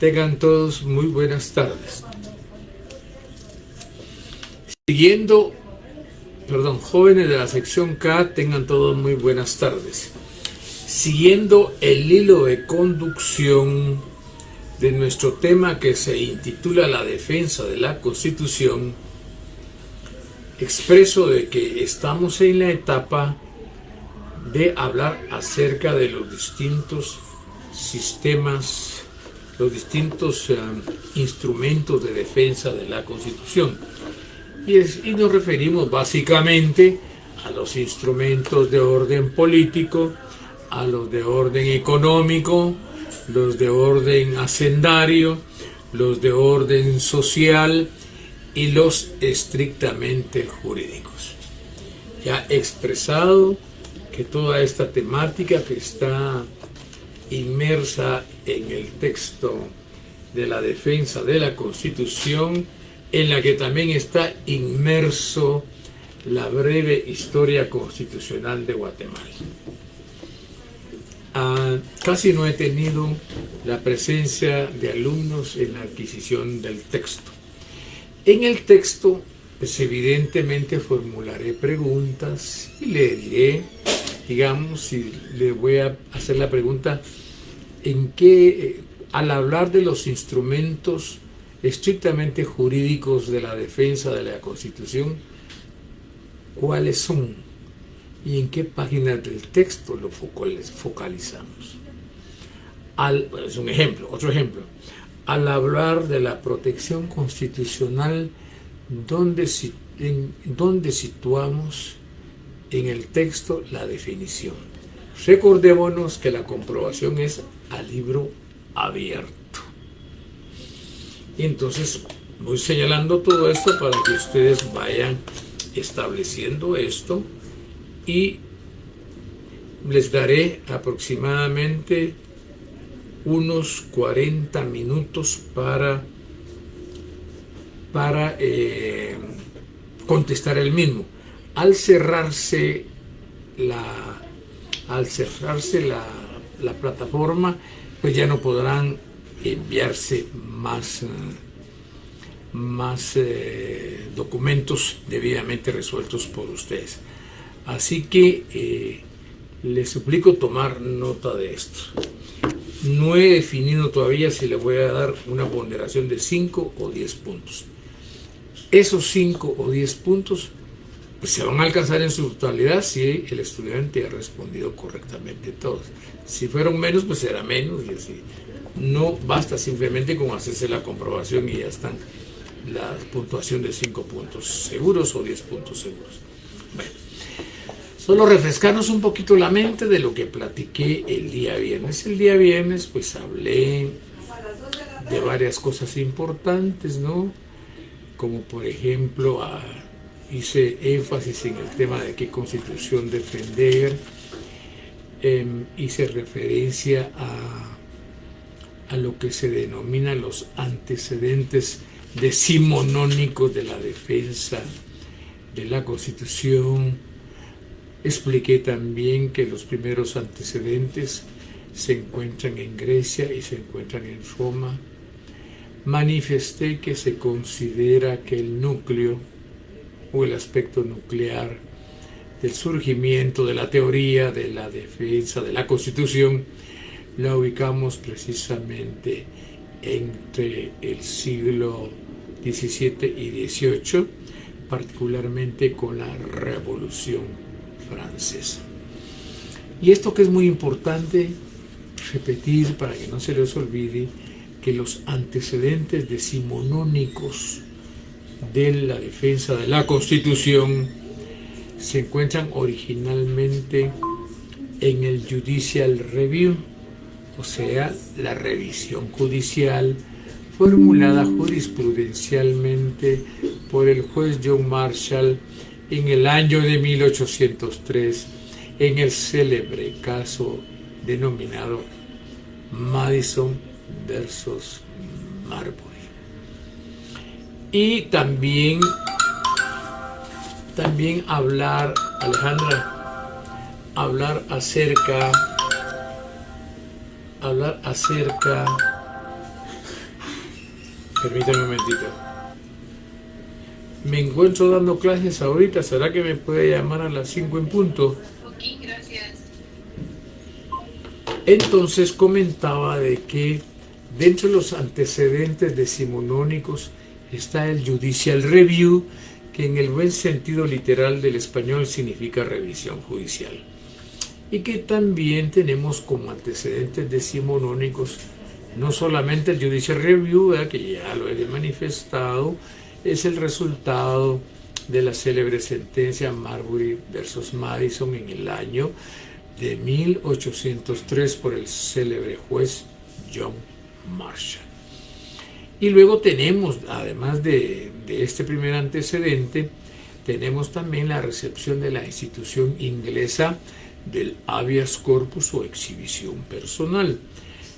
Tengan todos muy buenas tardes. Jóvenes de la sección K, tengan todos muy buenas tardes. Siguiendo el hilo de conducción de nuestro tema que se intitula La defensa de la Constitución, expreso de que estamos en la etapa de hablar acerca de los distintos sistemas, los distintos instrumentos de defensa de la Constitución. Y nos referimos básicamente a los instrumentos de orden político, a los de orden económico, los de orden hacendario, los de orden social y los estrictamente jurídicos. Ya he expresado que toda esta temática que está inmersa en el texto de la defensa de la Constitución, en la que también está inmerso la breve historia constitucional de Guatemala. Casi no he tenido la presencia de alumnos en la adquisición del texto. En el texto, pues evidentemente formularé preguntas y le diré, digamos, si le voy a hacer la pregunta, en qué, al hablar de los instrumentos estrictamente jurídicos de la defensa de la Constitución, ¿cuáles son? ¿Y en qué páginas del texto lo focalizamos? Es un ejemplo, otro ejemplo. Al hablar de la protección constitucional, ¿dónde situamos en el texto la definición? Recordémonos que la comprobación es a libro abierto. Y entonces voy señalando todo esto para que ustedes vayan estableciendo esto y les daré aproximadamente unos 40 minutos para contestar el mismo. Al cerrarse la plataforma, pues ya no podrán enviarse más documentos debidamente resueltos por ustedes. Así que les suplico tomar nota de esto. No he definido todavía si le voy a dar una ponderación de 5 o 10 puntos. Esos 5 o 10 puntos pues, se van a alcanzar en su totalidad si el estudiante ha respondido correctamente todos. Si fueron menos, pues será menos y así. No basta simplemente con hacerse la comprobación y ya están la puntuación de 5 puntos seguros o 10 puntos seguros. Bueno, solo refrescarnos un poquito la mente de lo que platiqué el día viernes. El día viernes pues hablé de varias cosas importantes, ¿no? Como por ejemplo hice énfasis en el tema de qué constitución defender, hice referencia a lo que se denomina los antecedentes decimonónicos de la defensa de la Constitución. Expliqué también que los primeros antecedentes se encuentran en Grecia y se encuentran en Roma. Manifesté que se considera que el núcleo o el aspecto nuclear del surgimiento de la teoría de la defensa de la Constitución la ubicamos precisamente entre el siglo XVII y XVIII, particularmente con la Revolución Francesa. Y esto que es muy importante repetir para que no se les olvide, que los antecedentes decimonónicos de la defensa de la Constitución se encuentran originalmente en el Judicial Review, o sea, la revisión judicial formulada jurisprudencialmente por el juez John Marshall en el año de 1803 en el célebre caso denominado Madison versus Marbury. Y también hablar, Alejandra, hablar acerca Permítame un momentito. Me encuentro dando clases ahorita. ¿Será que me puede llamar a las 5 en punto? Ok, gracias. Entonces comentaba de que dentro de los antecedentes decimonónicos está el judicial review, que en el buen sentido literal del español significa revisión judicial. Y que también tenemos como antecedentes decimonónicos no solamente el judicial review, que ya lo he manifestado, es el resultado de la célebre sentencia Marbury versus Madison en el año de 1803 por el célebre juez John Marshall. Y luego tenemos, además de este primer antecedente, tenemos también la recepción de la institución inglesa del habeas corpus o exhibición personal,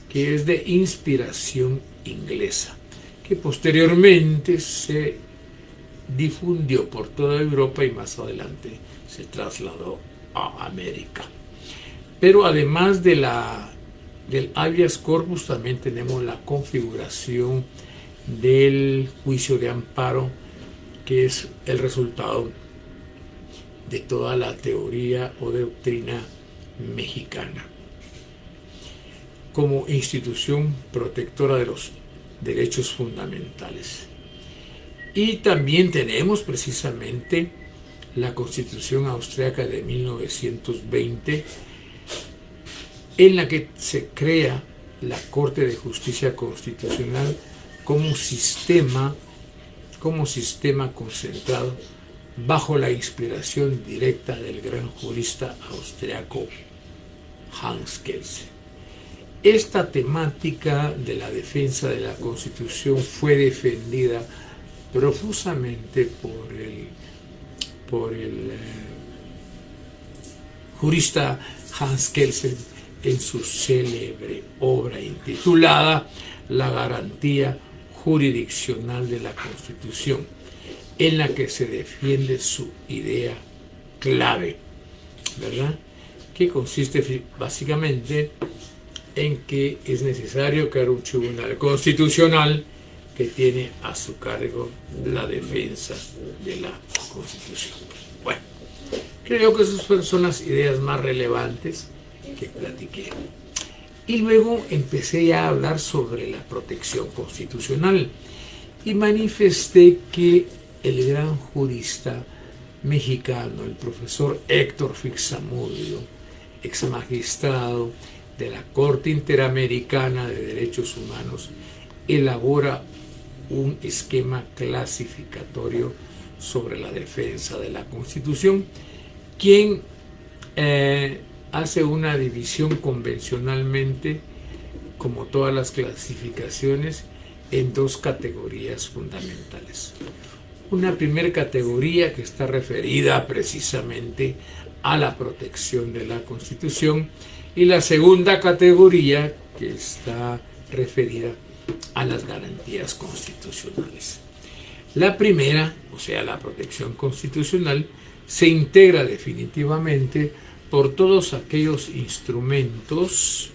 que es de inspiración inglesa, que posteriormente se difundió por toda Europa y más adelante se trasladó a América. Pero además del habeas corpus también tenemos la configuración del juicio de amparo, que es el resultado de toda la teoría o doctrina mexicana como institución protectora de los derechos fundamentales. Y también tenemos precisamente la Constitución Austriaca de 1920, en la que se crea la Corte de Justicia Constitucional como sistema concentrado bajo la inspiración directa del gran jurista austriaco Hans Kelsen. Esta temática de la defensa de la Constitución fue defendida profusamente por el jurista Hans Kelsen en su célebre obra intitulada La garantía jurisdiccional de la Constitución, en la que se defiende su idea clave, ¿verdad? Que consiste básicamente en que es necesario crear un tribunal constitucional que tiene a su cargo la defensa de la Constitución. Bueno, creo que esas son las ideas más relevantes que platiqué. Y luego empecé ya a hablar sobre la protección constitucional y manifesté que el gran jurista mexicano, el profesor Héctor Fixamudio, ex magistrado de la Corte Interamericana de Derechos Humanos, elabora un esquema clasificatorio sobre la defensa de la Constitución, quien hace una división convencionalmente, como todas las clasificaciones, en dos categorías fundamentales. Una primera categoría que está referida precisamente a la protección de la Constitución, y la segunda categoría que está referida a las garantías constitucionales. La primera, o sea, la protección constitucional, se integra definitivamente por todos aquellos instrumentos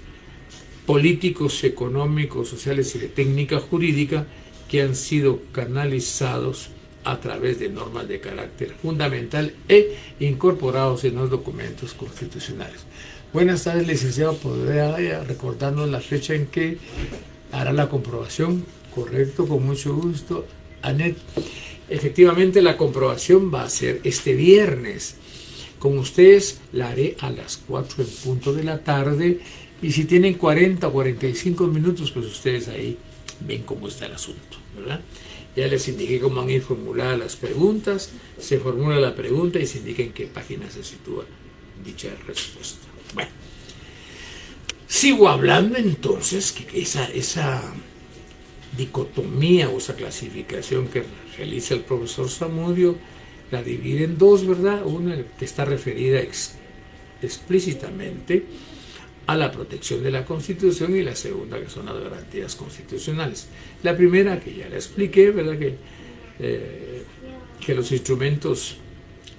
políticos, económicos, sociales y de técnica jurídica que han sido canalizados a través de normas de carácter fundamental e incorporados en los documentos constitucionales. Buenas tardes, licenciado. ¿Podría recordarnos la fecha en que hará la comprobación? Correcto, con mucho gusto. Anet, efectivamente la comprobación va a ser este viernes. Con ustedes la haré a las 4 en punto de la tarde, y si tienen 40 o 45 minutos, pues ustedes ahí ven cómo está el asunto, ¿verdad? Ya les indiqué cómo van a ir formuladas las preguntas, se formula la pregunta y se indica en qué página se sitúa dicha respuesta. Bueno, sigo hablando entonces que esa dicotomía o esa clasificación que realiza el profesor Zamudio la divide en dos, ¿verdad? Una que está referida explícitamente a la protección de la Constitución, y la segunda que son las garantías constitucionales. La primera, que ya le expliqué, ¿verdad? Que los instrumentos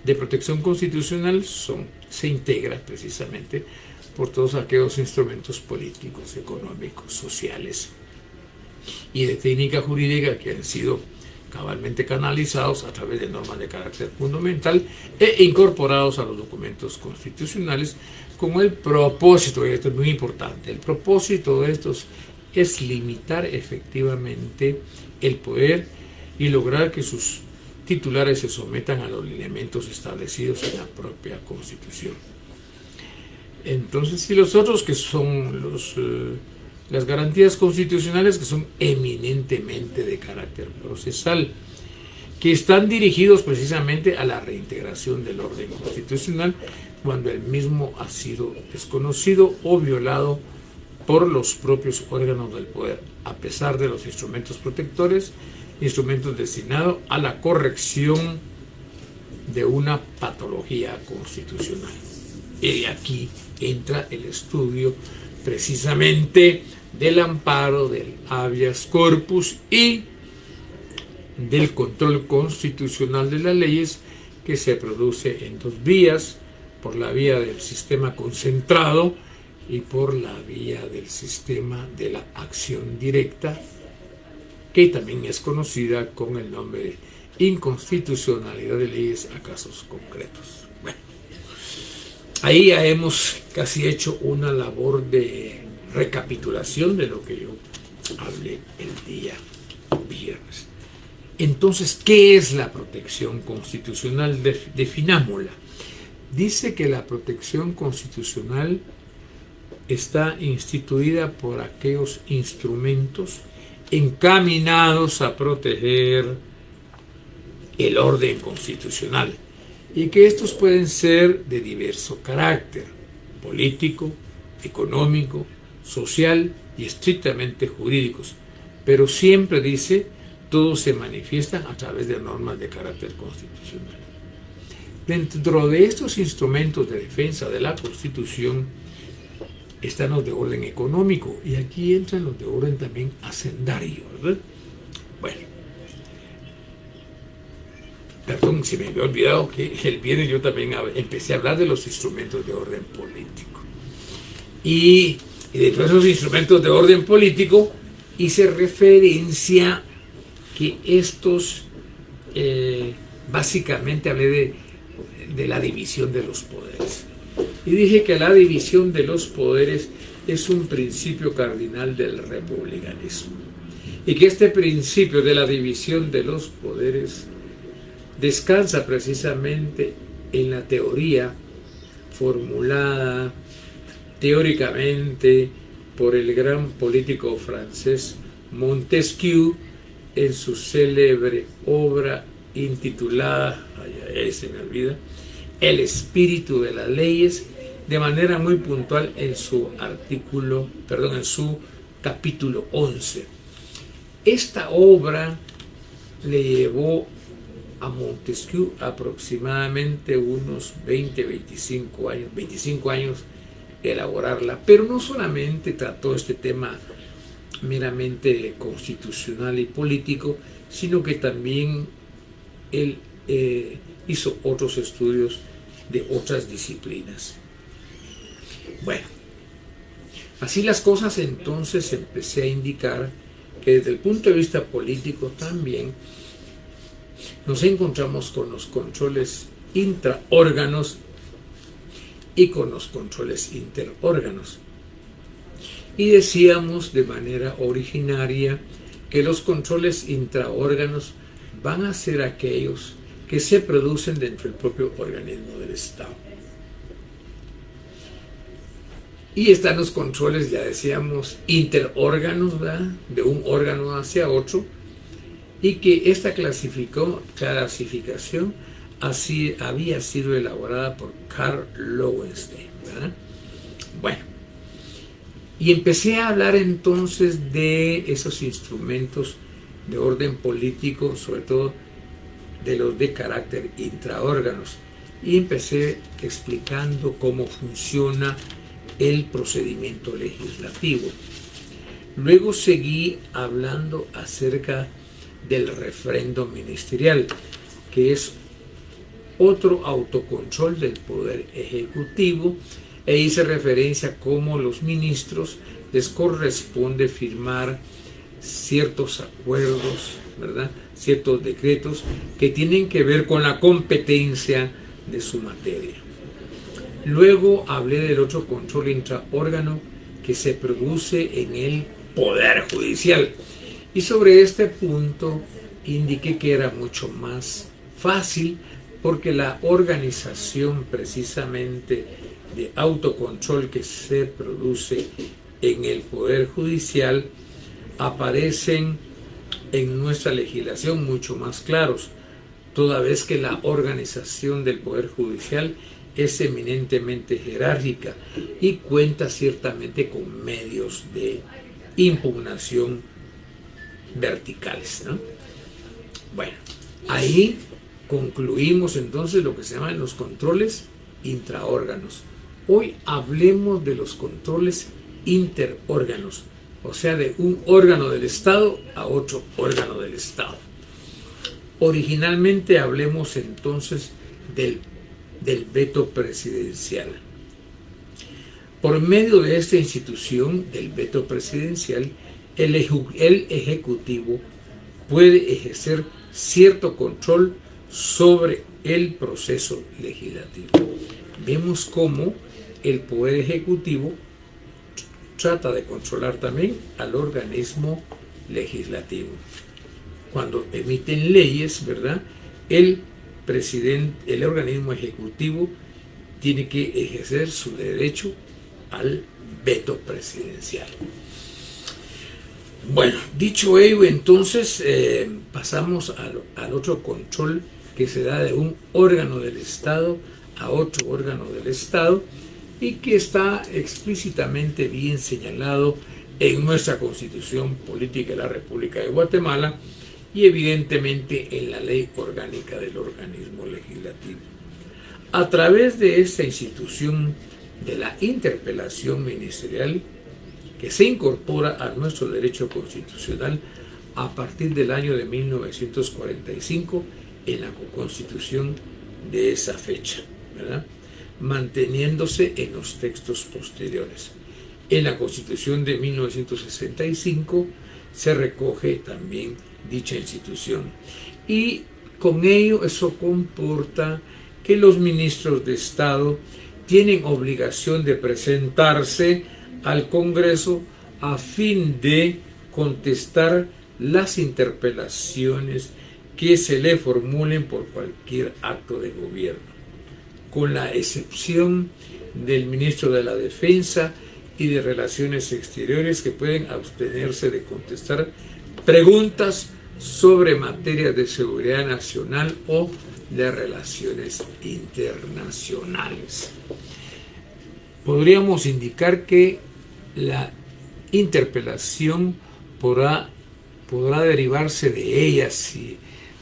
de protección constitucional se integran precisamente por todos aquellos instrumentos políticos, económicos, sociales y de técnica jurídica que han sido cabalmente canalizados a través de normas de carácter fundamental e incorporados a los documentos constitucionales con el propósito, y esto es muy importante, el propósito de estos es limitar efectivamente el poder y lograr que sus titulares se sometan a los lineamientos establecidos en la propia Constitución. Entonces, y los otros que son las garantías constitucionales, que son eminentemente de carácter procesal, que están dirigidos precisamente a la reintegración del orden constitucional cuando el mismo ha sido desconocido o violado por los propios órganos del poder, a pesar de los instrumentos protectores, instrumentos destinados a la corrección de una patología constitucional. Y aquí entra el estudio precisamente del amparo, del habeas corpus y del control constitucional de las leyes, que se produce en dos vías: por la vía del sistema concentrado y por la vía del sistema de la acción directa, que también es conocida con el nombre de inconstitucionalidad de leyes a casos concretos. Bueno, ahí ya hemos casi hecho una labor de recapitulación de lo que yo hablé el día viernes. Entonces, ¿qué es la protección constitucional? Definámosla. Dice que la protección constitucional está instituida por aquellos instrumentos encaminados a proteger el orden constitucional, y que estos pueden ser de diverso carácter: político, económico, social y estrictamente jurídicos, pero siempre dice, todos se manifiestan a través de normas de carácter constitucional. Dentro de estos instrumentos de defensa de la Constitución están los de orden económico, y aquí entran los de orden también hacendario, ¿verdad? Bueno, perdón, se me había olvidado que el viernes yo también empecé a hablar de los instrumentos de orden político. Y dentro de esos instrumentos de orden político hice referencia que estos, básicamente hablé de la división de los poderes. Y dije que la división de los poderes es un principio cardinal del republicanismo. Y que este principio de la división de los poderes descansa precisamente en la teoría formulada teóricamente por el gran político francés Montesquieu en su célebre obra intitulada, se me olvida, El espíritu de las leyes, de manera muy puntual en su capítulo 11. Esta obra le llevó a Montesquieu aproximadamente unos 25 años elaborarla, pero no solamente trató este tema meramente constitucional y político, sino que también él hizo otros estudios de otras disciplinas. Bueno, así las cosas, entonces empecé a indicar que desde el punto de vista político también nos encontramos con los controles intraórganos y con los controles interórganos. Y decíamos de manera originaria que los controles intraórganos van a ser aquellos que se producen dentro del propio organismo del Estado. Y están los controles, ya decíamos, interórganos, ¿verdad?, de un órgano hacia otro, y que esta clasificación así había sido elaborada por Karl Lowenstein, ¿verdad? Bueno, y empecé a hablar entonces de esos instrumentos de orden político, sobre todo de los de carácter intraórganos, y empecé explicando cómo funciona el procedimiento legislativo. Luego seguí hablando acerca del refrendo ministerial, que es otro autocontrol del poder ejecutivo, e hice referencia a cómo los ministros les corresponde firmar ciertos acuerdos, ¿verdad? Ciertos decretos que tienen que ver con la competencia de su materia. Luego hablé del otro control intraórgano que se produce en el Poder Judicial. Y sobre este punto indiqué que era mucho más fácil porque la organización precisamente de autocontrol que se produce en el Poder Judicial aparecen en nuestra legislación mucho más claros, toda vez que la organización del Poder Judicial es eminentemente jerárquica y cuenta ciertamente con medios de impugnación verticales, ¿no? Bueno, ahí concluimos entonces lo que se llaman los controles intraórganos. Hoy hablemos de los controles interórganos, o sea, de un órgano del Estado a otro órgano del Estado. Originalmente hablemos entonces del veto presidencial. Por medio de esta institución del veto presidencial, el Ejecutivo puede ejercer cierto control sobre el proceso legislativo. Vemos cómo el Poder Ejecutivo trata de controlar también al organismo legislativo. Cuando emiten leyes, ¿verdad? El organismo ejecutivo tiene que ejercer su derecho al veto presidencial. Bueno, dicho ello, entonces pasamos al otro control que se da de un órgano del Estado a otro órgano del Estado y que está explícitamente bien señalado en nuestra Constitución Política de la República de Guatemala y evidentemente en la Ley Orgánica del Organismo Legislativo. A través de esta institución de la interpelación ministerial, que se incorpora a nuestro derecho constitucional a partir del año de 1945 en la Constitución de esa fecha, ¿verdad? Manteniéndose en los textos posteriores. En la Constitución de 1965 se recoge también dicha institución y con ello eso comporta que los ministros de Estado tienen obligación de presentarse al Congreso a fin de contestar las interpelaciones que se le formulen por cualquier acto de gobierno, con la excepción del ministro de la Defensa y de Relaciones Exteriores, que pueden abstenerse de contestar preguntas sobre materias de seguridad nacional o de relaciones internacionales. Podríamos indicar que la interpelación podrá derivarse de ella si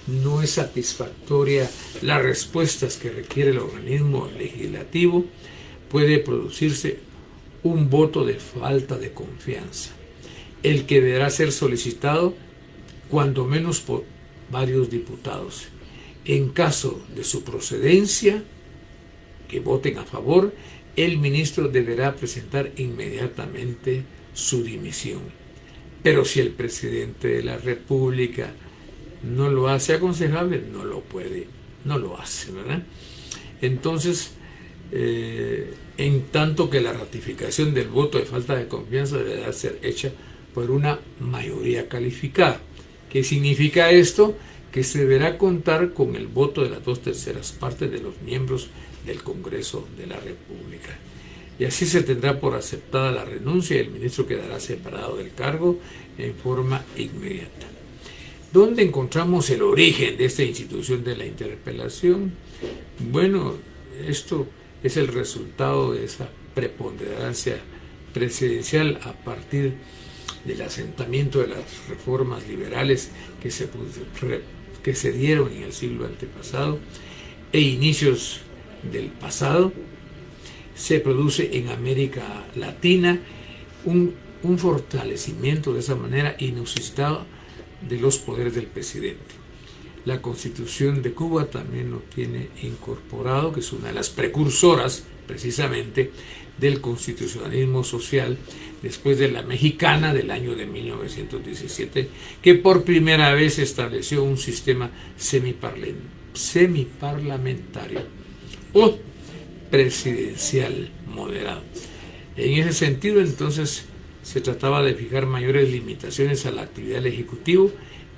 no es satisfactoria las respuestas que requiere el organismo legislativo. Puede producirse un voto de falta de confianza, el que deberá ser solicitado cuando menos por varios diputados. En caso de su procedencia, que voten a favor, el ministro deberá presentar inmediatamente su dimisión. Pero si el presidente de la República no lo hace aconsejable, no lo hace, ¿verdad? Entonces, en tanto que la ratificación del voto de falta de confianza deberá ser hecha por una mayoría calificada. ¿Qué significa esto? Que se deberá contar con el voto de las 2/3 partes de los miembros del Congreso de la República. Y así se tendrá por aceptada la renuncia y el ministro quedará separado del cargo en forma inmediata. ¿Dónde encontramos el origen de esta institución de la interpelación? Bueno, esto es el resultado de esa preponderancia presidencial a partir del asentamiento de las reformas liberales que se dieron en el siglo antepasado e inicios del pasado. Se produce en América Latina un fortalecimiento de esa manera inusitado de los poderes del presidente. La Constitución de Cuba también lo tiene incorporado, que es una de las precursoras precisamente del constitucionalismo social, después de la mexicana del año de 1917, que por primera vez estableció un sistema semiparlamentario o presidencial moderado. En ese sentido, entonces, se trataba de fijar mayores limitaciones a la actividad del Ejecutivo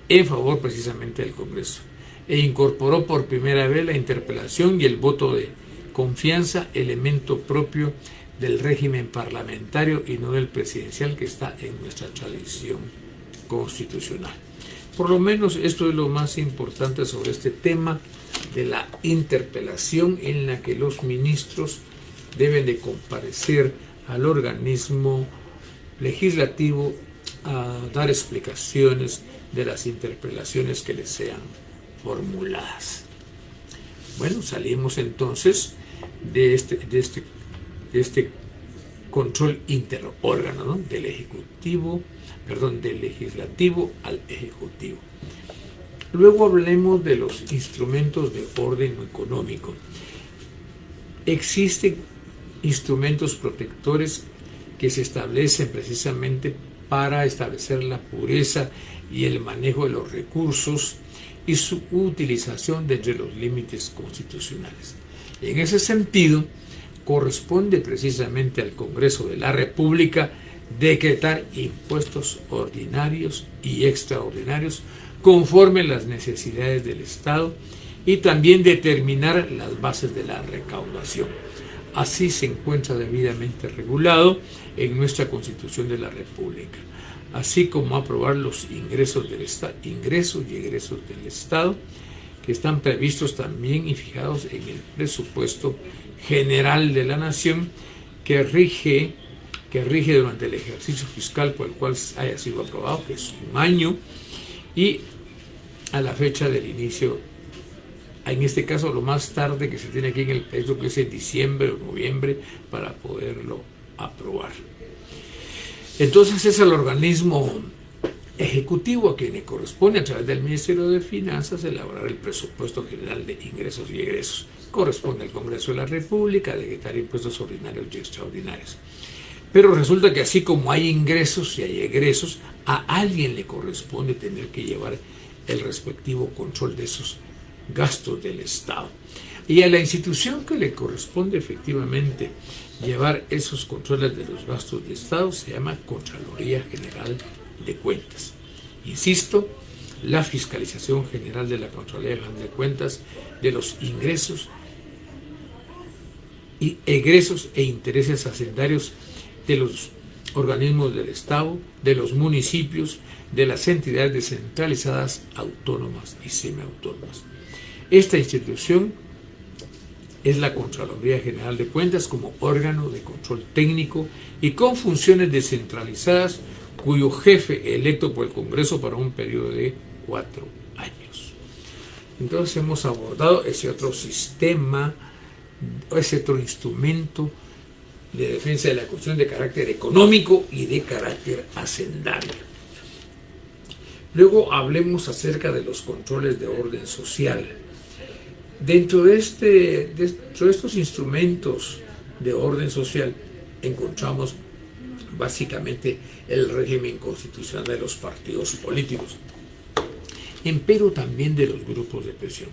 en favor precisamente del Congreso, e incorporó por primera vez la interpelación y el voto de confianza, elemento propio del régimen parlamentario y no del presidencial que está en nuestra tradición constitucional. Por lo menos esto es lo más importante sobre este tema de la interpelación, en la que los ministros deben de comparecer al organismo legislativo a dar explicaciones de las interpelaciones que les sean formuladas. Bueno, salimos entonces de este control interórgano, ¿no? Del legislativo al ejecutivo. Luego hablemos de los instrumentos de orden económico. Existen instrumentos protectores que se establecen precisamente para establecer la pureza y el manejo de los recursos y su utilización dentro de los límites constitucionales. En ese sentido, corresponde precisamente al Congreso de la República decretar impuestos ordinarios y extraordinarios conforme a las necesidades del Estado y también determinar las bases de la recaudación. Así se encuentra debidamente regulado en nuestra Constitución de la República, así como aprobar los ingresos y egresos del Estado, que están previstos también y fijados en el presupuesto general de la Nación, que rige durante el ejercicio fiscal por el cual haya sido aprobado, que es un año, y a la fecha del inicio, en este caso lo más tarde que se tiene aquí en el país, que es en diciembre o noviembre, para poderlo aprobar. Entonces es el organismo ejecutivo a quien le corresponde, a través del Ministerio de Finanzas, elaborar el presupuesto general de ingresos y egresos. Corresponde al Congreso de la República decretar impuestos ordinarios y extraordinarios. Pero resulta que así como hay ingresos y hay egresos, a alguien le corresponde tener que llevar el respectivo control de esos gastos del Estado. Y a la institución que le corresponde efectivamente llevar esos controles de los gastos del Estado se llama Contraloría General de Cuentas. Insisto, la fiscalización general de la Contraloría General de Cuentas de los ingresos y egresos e intereses hacendarios de los organismos del Estado, de los municipios, de las entidades descentralizadas, autónomas y semiautónomas. Esta institución es la Contraloría General de Cuentas como órgano de control técnico y con funciones descentralizadas, cuyo jefe electo por el Congreso para un periodo de 4 años. Entonces hemos abordado ese otro sistema, ese otro instrumento de defensa de la cuestión de carácter económico y de carácter hacendario. Luego hablemos acerca de los controles de orden social. Dentro de estos instrumentos de orden social encontramos básicamente el régimen constitucional de los partidos políticos, empero también de los grupos de presión.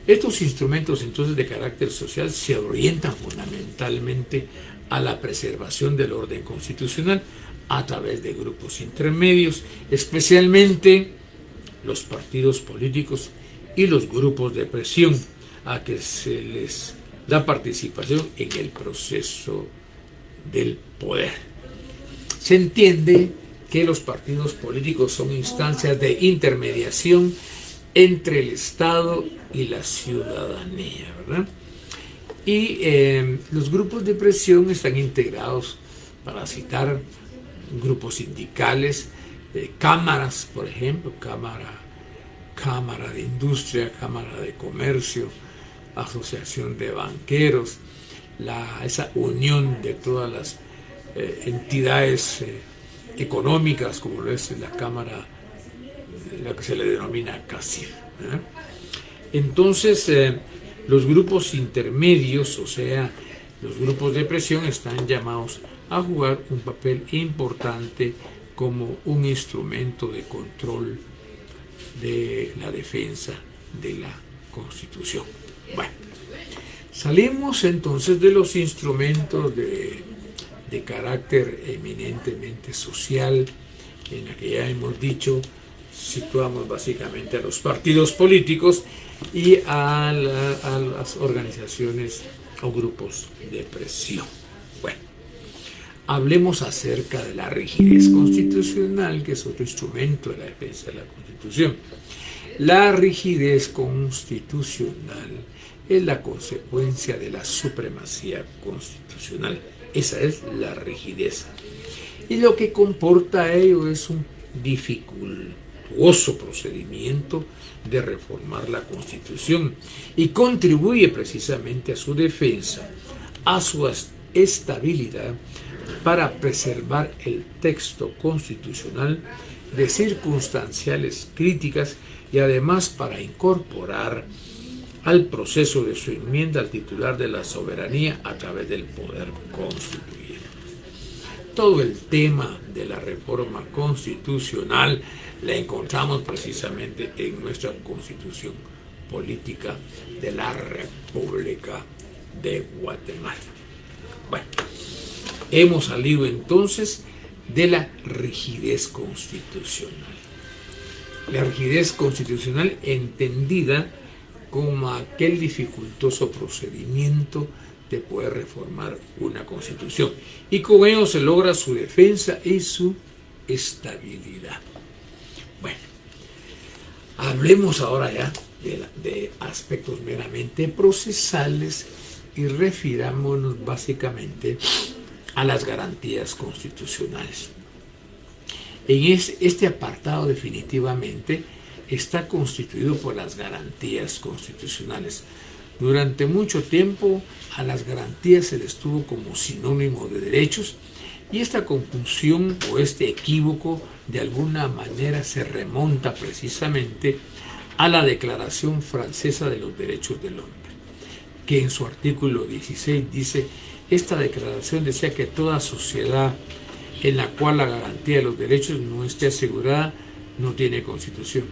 Estos instrumentos entonces de carácter social se orientan fundamentalmente a la preservación del orden constitucional a través de grupos intermedios, especialmente los partidos políticos y los grupos de presión, a que se les da participación en el proceso del poder. Se entiende que los partidos políticos son instancias de intermediación entre el Estado y la ciudadanía, ¿verdad? Y los grupos de presión están integrados, para citar, grupos sindicales, cámaras, por ejemplo, Cámara de Industria, Cámara de Comercio, Asociación de Banqueros, esa unión de todas las entidades económicas, como lo es la Cámara, la que se le denomina CACIF. Entonces, los grupos intermedios, o sea, los grupos de presión, están llamados a jugar un papel importante como un instrumento de control de la defensa de la Constitución. Bueno, salimos entonces de los instrumentos de carácter eminentemente social, en la que ya hemos dicho, situamos básicamente a los partidos políticos y a las organizaciones o grupos de presión. Bueno, hablemos acerca de la rigidez constitucional, que es otro instrumento de la defensa de la Constitución. La rigidez constitucional es la consecuencia de la supremacía constitucional. Esa es la rigidez. Y lo que comporta ello es un dificultuoso procedimiento de reformar la Constitución y contribuye precisamente a su defensa, a su estabilidad, para preservar el texto constitucional de circunstanciales críticas y además para incorporar al proceso de su enmienda al titular de la soberanía a través del poder constituyente. Todo el tema de la reforma constitucional la encontramos precisamente en nuestra Constitución Política de la República de Guatemala. Bueno, hemos salido entonces de la rigidez constitucional. La rigidez constitucional entendida como aquel dificultoso procedimiento de poder reformar una constitución. Y con ello se logra su defensa y su estabilidad. Bueno, hablemos ahora ya de aspectos meramente procesales y refirámonos básicamente a las garantías constitucionales. En este apartado definitivamente está constituido por las garantías constitucionales. Durante mucho tiempo a las garantías se les tuvo como sinónimo de derechos y esta confusión o este equívoco de alguna manera se remonta precisamente a la Declaración Francesa de los Derechos del Hombre, que en su artículo 16 dice: esta declaración decía que toda sociedad en la cual la garantía de los derechos no esté asegurada no tiene constitución.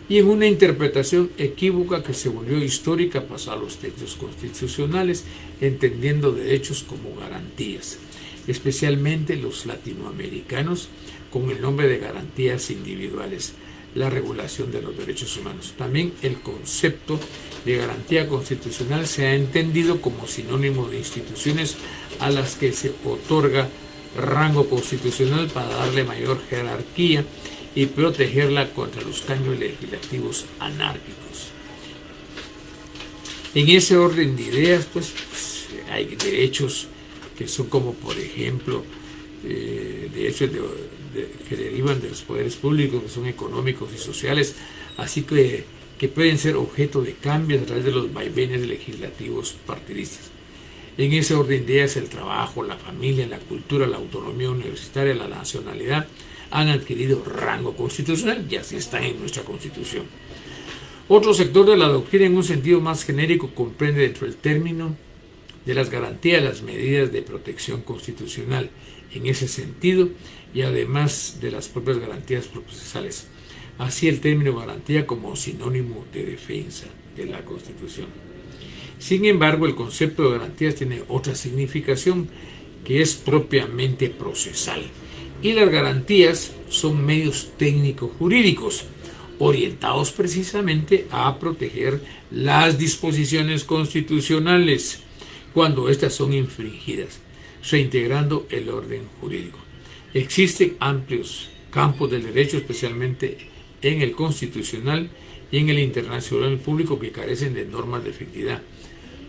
Y en una interpretación equívoca que se volvió histórica pasó a los textos constitucionales, entendiendo derechos como garantías, especialmente los latinoamericanos, con el nombre de garantías individuales, la regulación de los derechos humanos. También el concepto de garantía constitucional se ha entendido como sinónimo de instituciones a las que se otorga rango constitucional para darle mayor jerarquía y protegerla contra los cambios legislativos anárquicos. En ese orden de ideas, pues hay derechos que son como, por ejemplo, derechos que derivan de los poderes públicos, que son económicos y sociales, así que pueden ser objeto de cambios a través de los vaivenes legislativos partidistas. En ese orden de ideas, el trabajo, la familia, la cultura, la autonomía universitaria, la nacionalidad han adquirido rango constitucional y así están en nuestra Constitución. Otro sector de la doctrina, en un sentido más genérico, comprende dentro del término de las garantías las medidas de protección constitucional en ese sentido y además de las propias garantías procesales. Así el término garantía como sinónimo de defensa de la Constitución. Sin embargo, el concepto de garantías tiene otra significación que es propiamente procesal. Y las garantías son medios técnicos jurídicos orientados precisamente a proteger las disposiciones constitucionales cuando éstas son infringidas, reintegrando el orden jurídico. Existen amplios campos del derecho, especialmente en el constitucional y en el internacional público, que carecen de normas de efectividad.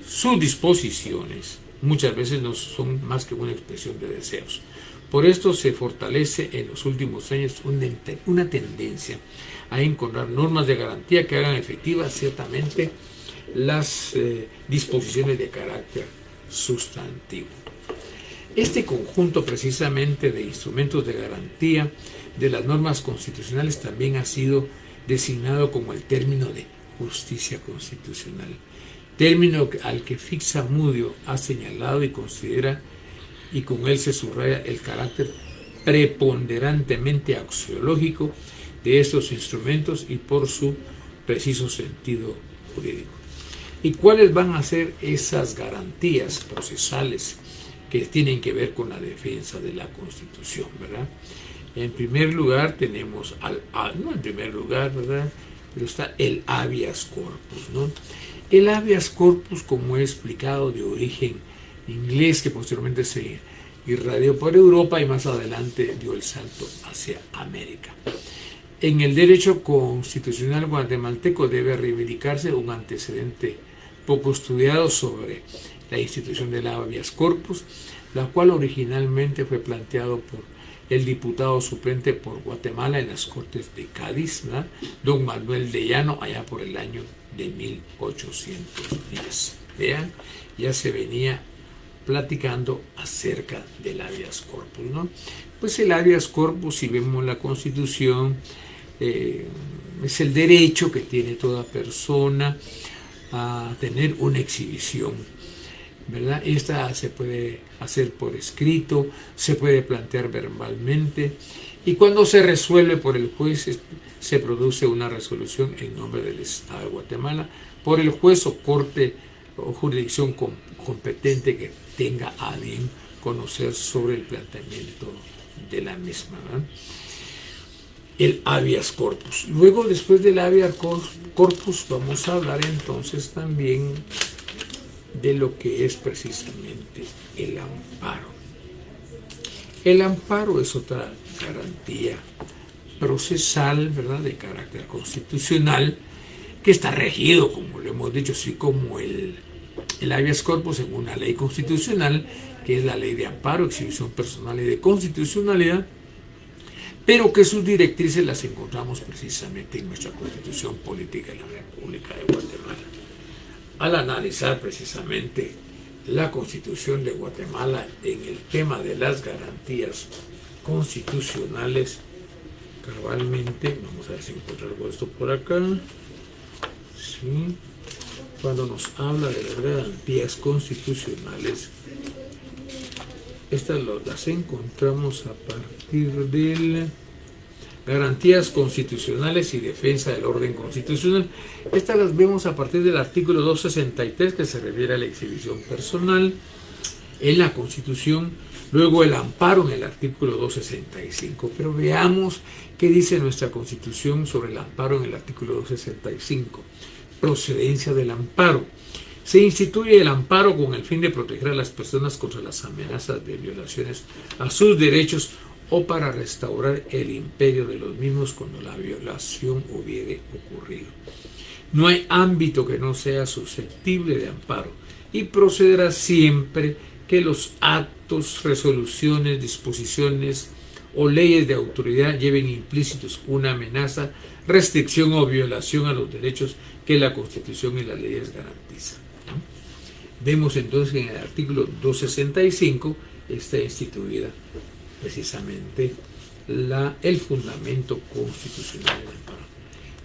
Sus disposiciones muchas veces no son más que una expresión de deseos. Por esto se fortalece en los últimos años una tendencia a encontrar normas de garantía que hagan efectivas ciertamente las disposiciones de carácter sustantivo. Este conjunto precisamente de instrumentos de garantía de las normas constitucionales también ha sido designado como el término de justicia constitucional, término al que Fixamudio ha señalado y considera y con él se subraya el carácter preponderantemente axiológico de estos instrumentos y por su preciso sentido jurídico. ¿Y cuáles van a ser esas garantías procesales que tienen que ver con la defensa de la Constitución, verdad? En primer lugar tenemos, no en primer lugar, ¿verdad?, pero está el habeas corpus, ¿no? El habeas corpus, como he explicado, de origen inglés, que posteriormente se irradió por Europa y más adelante dio el salto hacia América. En el derecho constitucional guatemalteco debe reivindicarse un antecedente poco estudiado sobre la institución del habeas corpus, la cual originalmente fue planteado por el diputado suplente por Guatemala en las Cortes de Cádiz, ¿no?, don Manuel de Llano, allá por el año de 1810. Vean, ya se venía platicando acerca del habeas corpus, ¿no? Pues el habeas corpus, si vemos la Constitución, es el derecho que tiene toda persona a tener una exhibición, ¿verdad? Esta se puede hacer por escrito, se puede plantear verbalmente, y cuando se resuelve por el juez se produce una resolución en nombre del Estado de Guatemala por el juez o corte o jurisdicción competente que tenga a bien conocer sobre el planteamiento de la misma, ¿verdad? El habeas corpus. Luego, después del habeas corpus, vamos a hablar entonces también de lo que es precisamente el amparo. El amparo es otra garantía procesal, ¿verdad?, de carácter constitucional, que está regido, como lo hemos dicho, así como el habeas corpus en una ley constitucional, que es la ley de amparo, exhibición personal y de constitucionalidad, pero que sus directrices las encontramos precisamente en nuestra Constitución Política de la República de Guatemala. Al analizar precisamente la Constitución de Guatemala en el tema de las garantías constitucionales, cabalmente, vamos a ver si encuentro algo de esto por acá, ¿sí? Cuando nos habla de las garantías constitucionales, estas las encontramos a partir de garantías constitucionales y defensa del orden constitucional. Estas las vemos a partir del artículo 263, que se refiere a la exhibición personal en la Constitución, luego el amparo en el artículo 265. Pero veamos qué dice nuestra Constitución sobre el amparo en el artículo 265. Procedencia del amparo. Se instituye el amparo con el fin de proteger a las personas contra las amenazas de violaciones a sus derechos o para restaurar el imperio de los mismos cuando la violación hubiere ocurrido. No hay ámbito que no sea susceptible de amparo y procederá siempre que los actos, resoluciones, disposiciones o leyes de autoridad lleven implícitos una amenaza, restricción o violación a los derechos que la Constitución y las leyes garantizan. Vemos entonces que en el artículo 265 está instituida precisamente el fundamento constitucional del amparo.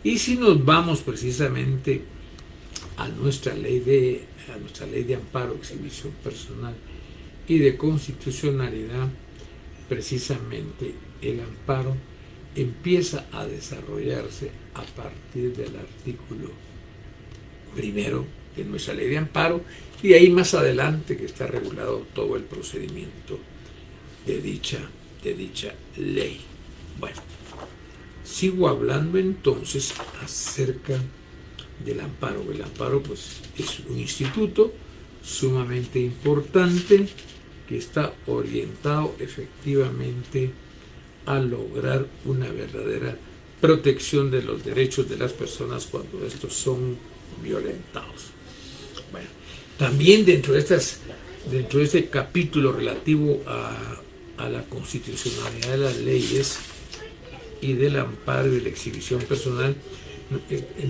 Y si nos vamos precisamente a nuestra ley de amparo, exhibición personal y de constitucionalidad, precisamente el amparo empieza a desarrollarse a partir del artículo primero de nuestra ley de amparo, y ahí más adelante que está regulado todo el procedimiento de dicha ley. Bueno, sigo hablando entonces acerca del amparo. El amparo, pues, es un instituto sumamente importante que está orientado efectivamente a lograr una verdadera protección de los derechos de las personas cuando estos son violentados. Bueno, también dentro de este capítulo relativo a la constitucionalidad de las leyes y del amparo y de la exhibición personal,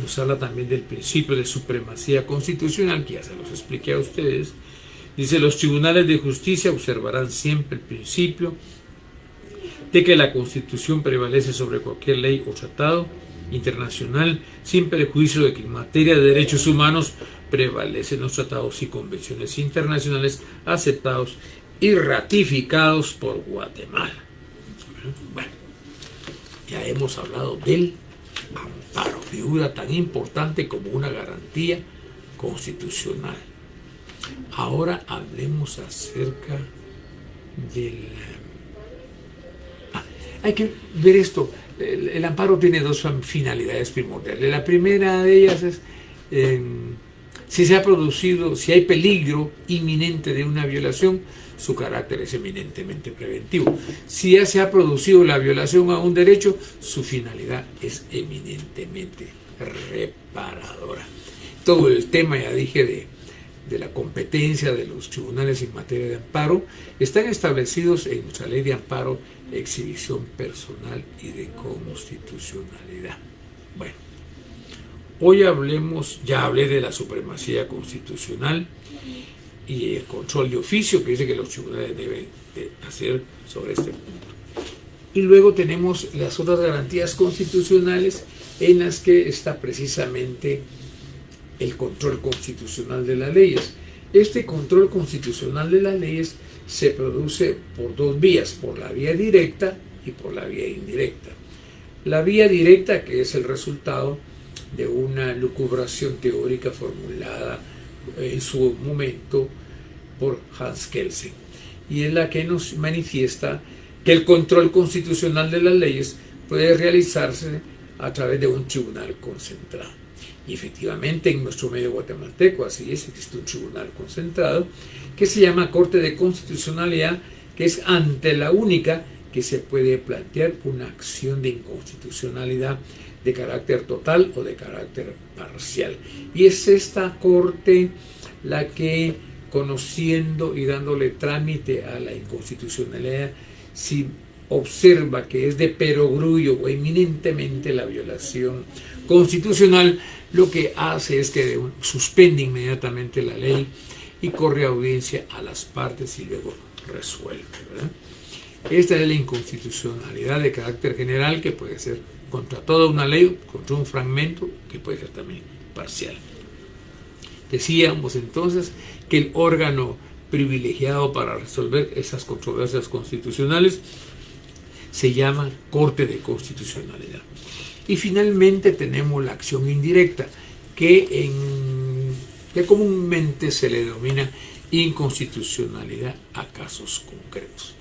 nos habla también del principio de supremacía constitucional, que ya se los expliqué a ustedes. Dice: los tribunales de justicia observarán siempre el principio de que la Constitución prevalece sobre cualquier ley o tratado internacional, sin perjuicio de que en materia de derechos humanos prevalecen los tratados y convenciones internacionales aceptados y ratificados por Guatemala. Bueno, ya hemos hablado del amparo, figura tan importante como una garantía constitucional. Ahora hablemos acerca del... hay que ver esto. El amparo tiene dos finalidades primordiales. La primera de ellas es si hay peligro inminente de una violación, su carácter es eminentemente preventivo. Si ya se ha producido la violación a un derecho, su finalidad es eminentemente reparadora. Todo el tema, ya dije, de la competencia de los tribunales en materia de amparo están establecidos en nuestra ley de amparo, exhibición personal y de constitucionalidad. Bueno, hoy ya hablé de la supremacía constitucional y el control de oficio que dice que los tribunales deben de hacer sobre este punto. Y luego tenemos las otras garantías constitucionales en las que está precisamente el control constitucional de las leyes. Este control constitucional de las leyes se produce por dos vías, por la vía directa y por la vía indirecta. La vía directa, que es el resultado de una lucubración teórica formulada en su momento por Hans Kelsen, y es la que nos manifiesta que el control constitucional de las leyes puede realizarse a través de un tribunal concentrado. Y efectivamente en nuestro medio guatemalteco así es, existe un tribunal concentrado que se llama Corte de Constitucionalidad, que es ante la única que se puede plantear una acción de inconstitucionalidad de carácter total o de carácter parcial. Y es esta Corte la que, conociendo y dándole trámite a la inconstitucionalidad, si observa que es de perogrullo o eminentemente la violación constitucional, lo que hace es que suspende inmediatamente la ley y corre audiencia a las partes y luego resuelve, ¿verdad? Esta es la inconstitucionalidad de carácter general, que puede ser contra toda una ley, contra un fragmento, que puede ser también parcial. Decíamos entonces que el órgano privilegiado para resolver esas controversias constitucionales se llama Corte de Constitucionalidad. Y finalmente tenemos la acción indirecta, que comúnmente se le denomina inconstitucionalidad a casos concretos.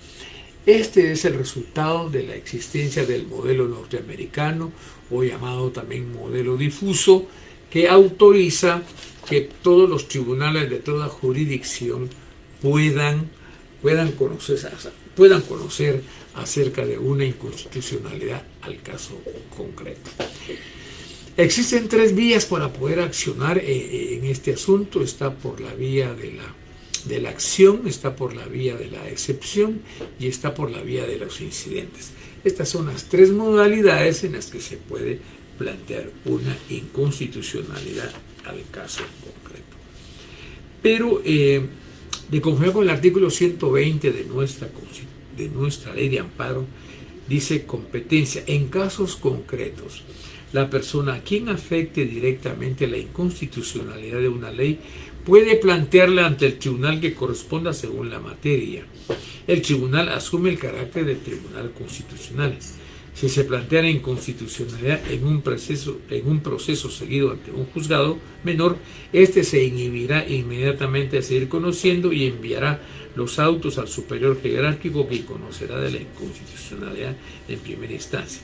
Este es el resultado de la existencia del modelo norteamericano, o llamado también modelo difuso, que autoriza que todos los tribunales de toda jurisdicción puedan conocer acerca de una inconstitucionalidad al caso concreto. Existen tres vías para poder accionar en este asunto. Está por la vía de la acción, está por la vía de la excepción y está por la vía de los incidentes. Estas son las tres modalidades en las que se puede plantear una inconstitucionalidad al caso concreto. Pero de conformidad con el artículo 120 de nuestra ley de amparo, dice competencia en casos concretos. La persona a quien afecte directamente la inconstitucionalidad de una ley puede plantearla ante el tribunal que corresponda según la materia. El tribunal asume el carácter de tribunal constitucional. Si se plantea la inconstitucionalidad en un proceso seguido ante un juzgado menor, este se inhibirá inmediatamente a seguir conociendo y enviará los autos al superior jerárquico, que conocerá de la inconstitucionalidad en primera instancia.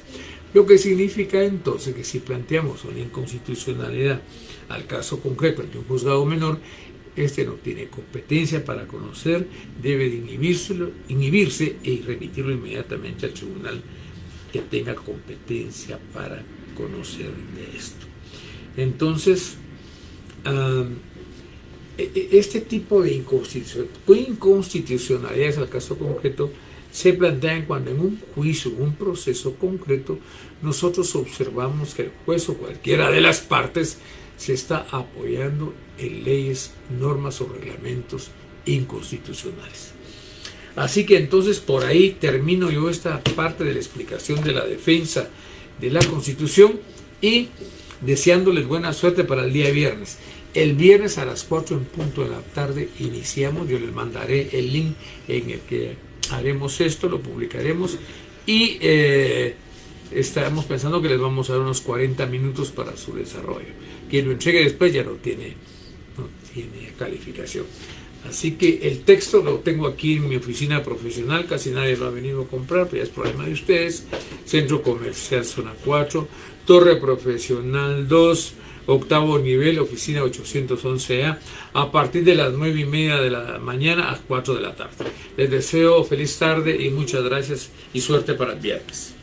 Lo que significa entonces que si planteamos una inconstitucionalidad al caso concreto ante un juzgado menor, este no tiene competencia para conocer, debe de inhibirse y remitirlo inmediatamente al tribunal que tenga competencia para conocer de esto. Entonces, este tipo de inconstitucionalidades al caso concreto se plantean cuando en un juicio, en un proceso concreto, nosotros observamos que el juez o cualquiera de las partes se está apoyando en leyes, normas o reglamentos inconstitucionales. Así que entonces por ahí termino yo esta parte de la explicación de la defensa de la Constitución, y deseándoles buena suerte para el día viernes. El viernes a las 4 en punto de la tarde iniciamos. Yo les mandaré el link en el que haremos esto, lo publicaremos y estamos pensando que les vamos a dar unos 40 minutos para su desarrollo. Quien lo entregue después ya no tiene calificación. Así que el texto lo tengo aquí en mi oficina profesional, casi nadie lo ha venido a comprar, pero ya es problema de ustedes. Centro Comercial Zona 4, Torre Profesional 2, octavo nivel, oficina 811A, a partir de las 9:30 de la mañana a 4 de la tarde. Les deseo feliz tarde y muchas gracias y suerte para el viernes.